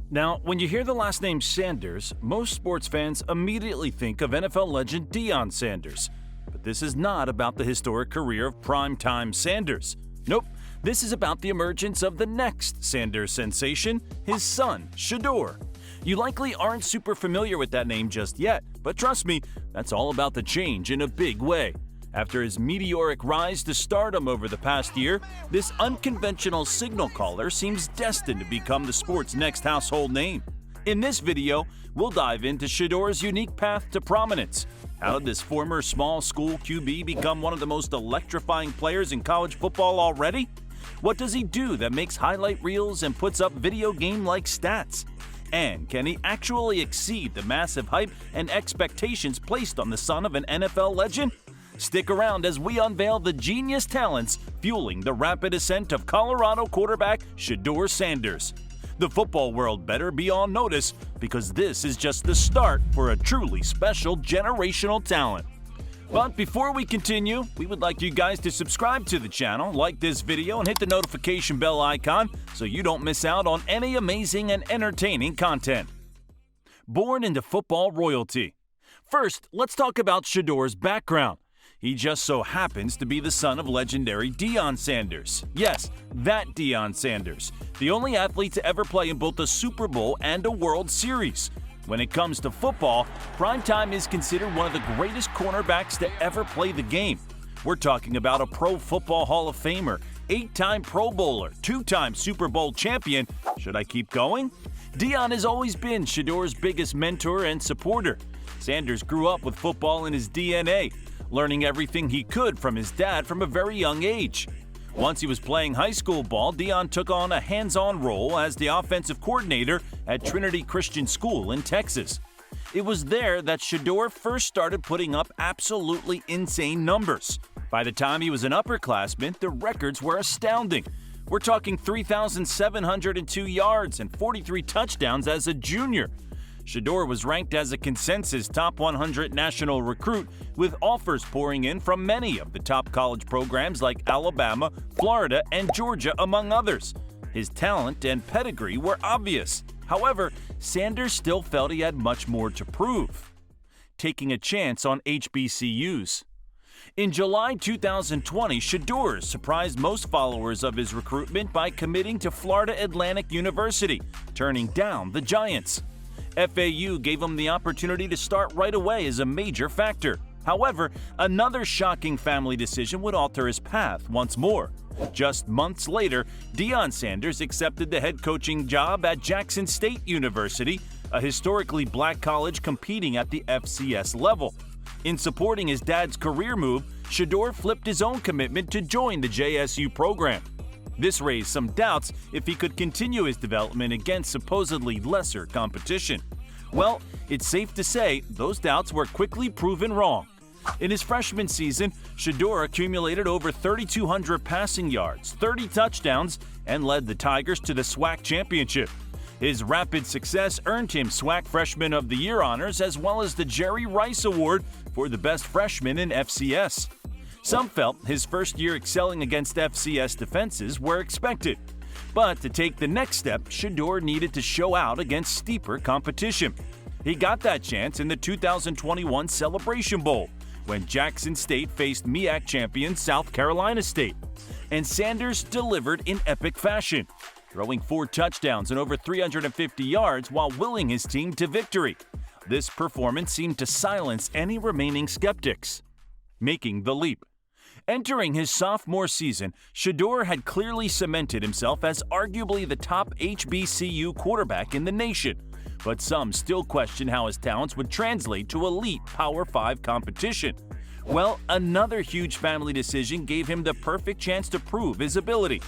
Now, when you hear the last name Sanders, most sports fans immediately think of NFL legend Deion Sanders. But this is not about the historic career of primetime Sanders. Nope, this is about the emergence of the next Sanders sensation, his son, Shedeur. You likely aren't super familiar with that name just yet, but trust me, that's all about to change in a big way. After his meteoric rise to stardom over the past year, this unconventional signal caller seems destined to become the sport's next household name. In this video, we'll dive into Shedeur's unique path to prominence. How did this former small school QB become one of the most electrifying players in college football already? What does he do that makes highlight reels and puts up video game-like stats? And can he actually exceed the massive hype and expectations placed on the son of an NFL legend? Stick around as we unveil the genius talents fueling the rapid ascent of Colorado quarterback Shedeur Sanders. The football world better be on notice because this is just the start for a truly special generational talent. But before we continue, we would like you guys to subscribe to the channel, like this video, and hit the notification bell icon so you don't miss out on any amazing and entertaining content. Born into football royalty. First, let's talk about Shedeur's background. He just so happens to be the son of legendary Deion Sanders. Yes, that Deion Sanders, the only athlete to ever play in both a Super Bowl and a World Series. When it comes to football, Primetime is considered one of the greatest cornerbacks to ever play the game. We're talking about a Pro Football Hall of Famer, 8-time Pro Bowler, 2-time Super Bowl champion. Should I keep going? Deion has always been Shedeur's biggest mentor and supporter. Sanders grew up with football in his DNA, learning everything he could from his dad from a very young age. Once he was playing high school ball, Deion took on a hands-on role as the offensive coordinator at Trinity Christian School in Texas. It was there that Shedeur first started putting up absolutely insane numbers. By the time he was an upperclassman, the records were astounding. We're talking 3,702 yards and 43 touchdowns as a junior. Shedeur was ranked as a consensus top 100 national recruit, with offers pouring in from many of the top college programs like Alabama, Florida, and Georgia, among others. His talent and pedigree were obvious. However, Sanders still felt he had much more to prove. Taking a chance on HBCUs. In July 2020, Shedeur surprised most followers of his recruitment by committing to Florida Atlantic University, turning down the Giants. FAU gave him the opportunity to start right away as a major factor. However, another shocking family decision would alter his path once more. Just months later, Deion Sanders accepted the head coaching job at Jackson State University, a historically black college competing at the FCS level. In supporting his dad's career move, Shedeur flipped his own commitment to join the JSU program. This raised some doubts if he could continue his development against supposedly lesser competition. Well, it's safe to say those doubts were quickly proven wrong. In his freshman season, Shedeur accumulated over 3,200 passing yards, 30 touchdowns, and led the Tigers to the SWAC championship. His rapid success earned him SWAC Freshman of the Year honors as well as the Jerry Rice Award for the best freshman in FCS. Some felt his first year excelling against FCS defenses were expected. But to take the next step, Shedeur needed to show out against steeper competition. He got that chance in the 2021 Celebration Bowl, when Jackson State faced MEAC champion South Carolina State. And Sanders delivered in epic fashion, throwing 4 touchdowns and over 350 yards while willing his team to victory. This performance seemed to silence any remaining skeptics. Making the leap. Entering his sophomore season, Shedeur had clearly cemented himself as arguably the top HBCU quarterback in the nation, but some still question how his talents would translate to elite Power 5 competition. Well, another huge family decision gave him the perfect chance to prove his ability.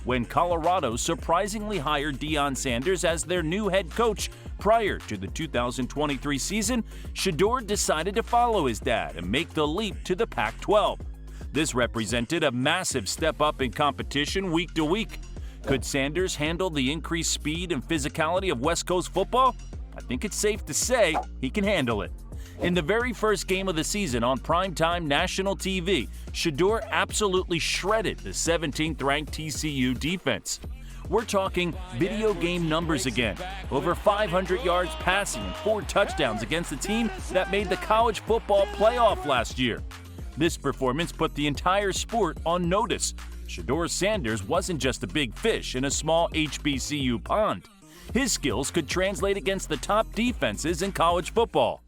When Colorado surprisingly hired Deion Sanders as their new head coach prior to the 2023 season, Shedeur decided to follow his dad and make the leap to the Pac-12. This represented a massive step up in competition week to week. Could Sanders handle the increased speed and physicality of West Coast football? I think it's safe to say he can handle it. In the very first game of the season on primetime national TV, Shedeur absolutely shredded the 17th-ranked TCU defense. We're talking video game numbers again. Over 500 yards passing and 4 touchdowns against the team that made the college football playoff last year. This performance put the entire sport on notice. Shedeur Sanders wasn't just a big fish in a small HBCU pond. His skills could translate against the top defenses in college football.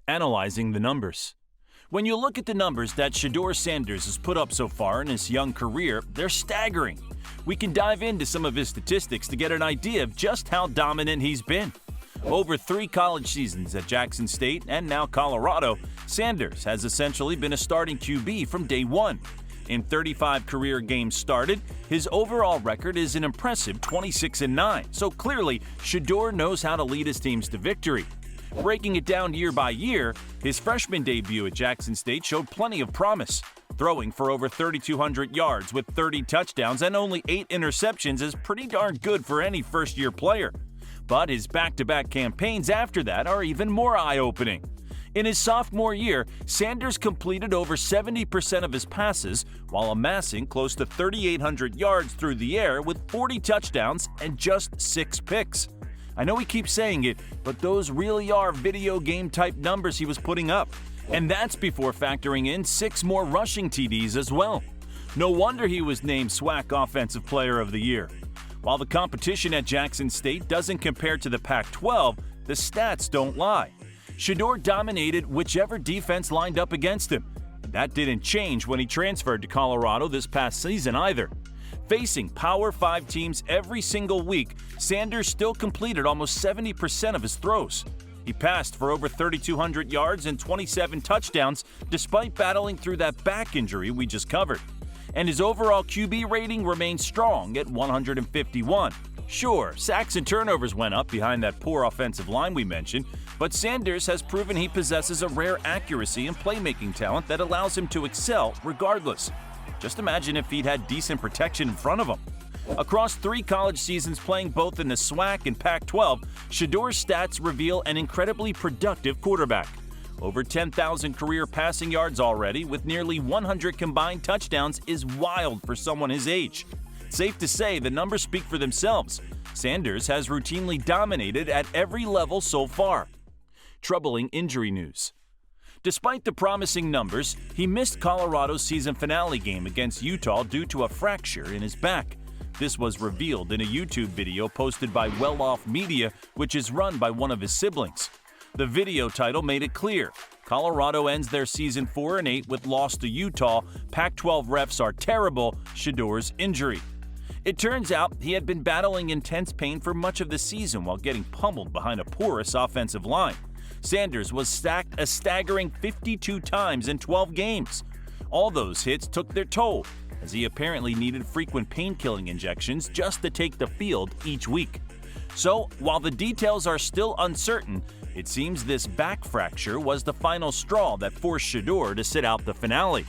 Analyzing the numbers. When you look at the numbers that Shedeur Sanders has put up so far in his young career, they're staggering. We can dive into some of his statistics to get an idea of just how dominant he's been. Over 3 college seasons at Jackson State and now Colorado, Sanders has essentially been a starting QB from day one. In 35 career games started, his overall record is an impressive 26-9, so clearly Shedeur knows how to lead his teams to victory. Breaking it down year by year, his freshman debut at Jackson State showed plenty of promise. Throwing for over 3,200 yards with 30 touchdowns and only 8 interceptions is pretty darn good for any first-year player. But his back-to-back campaigns after that are even more eye-opening. In his sophomore year, Sanders completed over 70% of his passes while amassing close to 3,800 yards through the air with 40 touchdowns and just 6 picks. I know he keeps saying it, but those really are video game-type numbers he was putting up. And that's before factoring in 6 more rushing TDs as well. No wonder he was named SWAC Offensive Player of the Year. While the competition at Jackson State doesn't compare to the Pac-12, the stats don't lie. Shedeur dominated whichever defense lined up against him. That didn't change when he transferred to Colorado this past season either. Facing Power 5 teams every single week, Sanders still completed almost 70% of his throws. He passed for over 3,200 yards and 27 touchdowns despite battling through that back injury we just covered. And his overall QB rating remained strong at 151. Sure, sacks and turnovers went up behind that poor offensive line we mentioned, but Sanders has proven he possesses a rare accuracy and playmaking talent that allows him to excel regardless. Just imagine if he'd had decent protection in front of him. Across 3 college seasons playing both in the SWAC and Pac-12, Shedeur's stats reveal an incredibly productive quarterback. Over 10,000 career passing yards already, with nearly 100 combined touchdowns, is wild for someone his age. Safe to say the numbers speak for themselves. Sanders has routinely dominated at every level so far. Troubling injury news. Despite the promising numbers, he missed Colorado's season finale game against Utah due to a fracture in his back. This was revealed in a YouTube video posted by Well Off Media, which is run by one of his siblings. The video title made it clear. Colorado ends their season 4-8 with loss to Utah. Pac-12 refs are terrible. Shedeur's injury. It turns out he had been battling intense pain for much of the season while getting pummeled behind a porous offensive line. Sanders was sacked a staggering 52 times in 12 games. All those hits took their toll, as he apparently needed frequent pain-killing injections just to take the field each week. So, while the details are still uncertain, it seems this back fracture was the final straw that forced Shedeur to sit out the finale.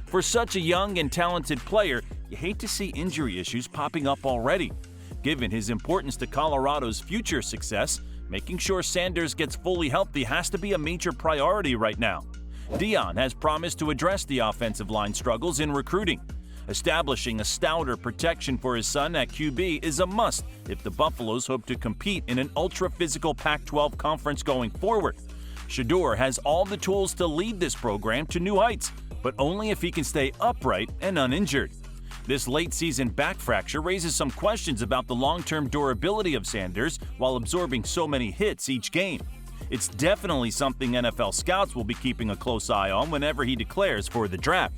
For such a young and talented player, you hate to see injury issues popping up already. Given his importance to Colorado's future success, making sure Sanders gets fully healthy has to be a major priority right now. Deion has promised to address the offensive line struggles in recruiting. Establishing a stouter protection for his son at QB is a must if the Buffaloes hope to compete in an ultra-physical Pac-12 conference going forward. Shedeur has all the tools to lead this program to new heights, but only if he can stay upright and uninjured. This late-season back fracture raises some questions about the long-term durability of Sanders while absorbing so many hits each game. It's definitely something NFL scouts will be keeping a close eye on whenever he declares for the draft.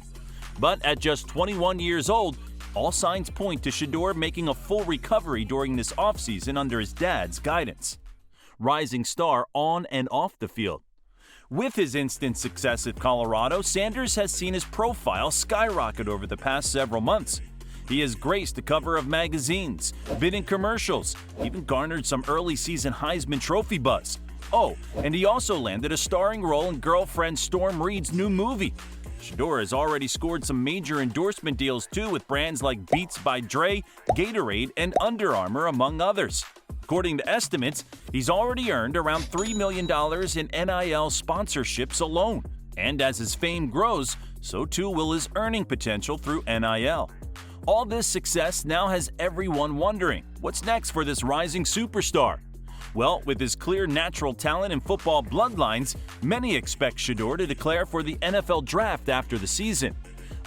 But at just 21 years old, all signs point to Shedeur making a full recovery during this offseason under his dad's guidance. Rising star on and off the field. With his instant success at Colorado, Sanders has seen his profile skyrocket over the past several months. He has graced the cover of magazines, been in commercials, even garnered some early season Heisman Trophy buzz. Oh, and he also landed a starring role in girlfriend Storm Reed's new movie. Shedeur has already scored some major endorsement deals too with brands like Beats by Dre, Gatorade, and Under Armour, among others. According to estimates, he's already earned around $3 million in NIL sponsorships alone. And as his fame grows, so too will his earning potential through NIL. All this success now has everyone wondering, what's next for this rising superstar? Well, with his clear natural talent and football bloodlines, many expect Shedeur to declare for the NFL draft after the season.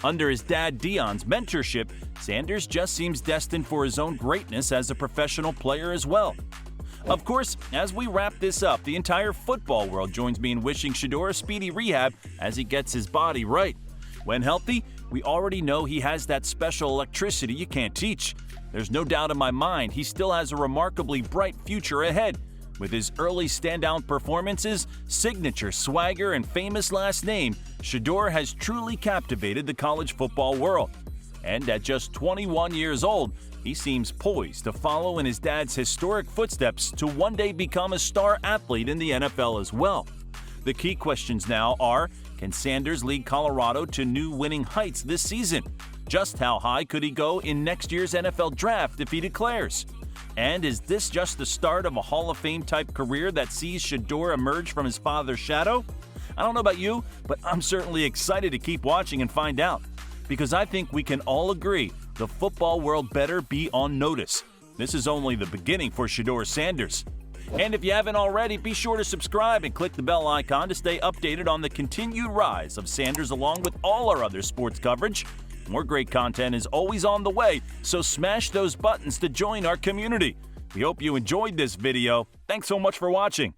Under his dad Deion's mentorship, Sanders just seems destined for his own greatness as a professional player as well. Of course, as we wrap this up, the entire football world joins me in wishing Shedeur a speedy rehab as he gets his body right. When healthy, we already know he has that special electricity you can't teach. There's no doubt in my mind he still has a remarkably bright future ahead. With his early standout performances, signature swagger, and famous last name, Shedeur has truly captivated the college football world. And at just 21 years old, he seems poised to follow in his dad's historic footsteps to one day become a star athlete in the NFL as well. The key questions now are, can Sanders lead Colorado to new winning heights this season? Just how high could he go in next year's NFL draft if he declares? And is this just the start of a Hall of Fame type career that sees Shedeur emerge from his father's shadow? I don't know about you, but I'm certainly excited to keep watching and find out. Because I think we can all agree the football world better be on notice. This is only the beginning for Shedeur Sanders. And if you haven't already, be sure to subscribe and click the bell icon to stay updated on the continued rise of Sanders along with all our other sports coverage. More great content is always on the way, so smash those buttons to join our community. We hope you enjoyed this video. Thanks so much for watching.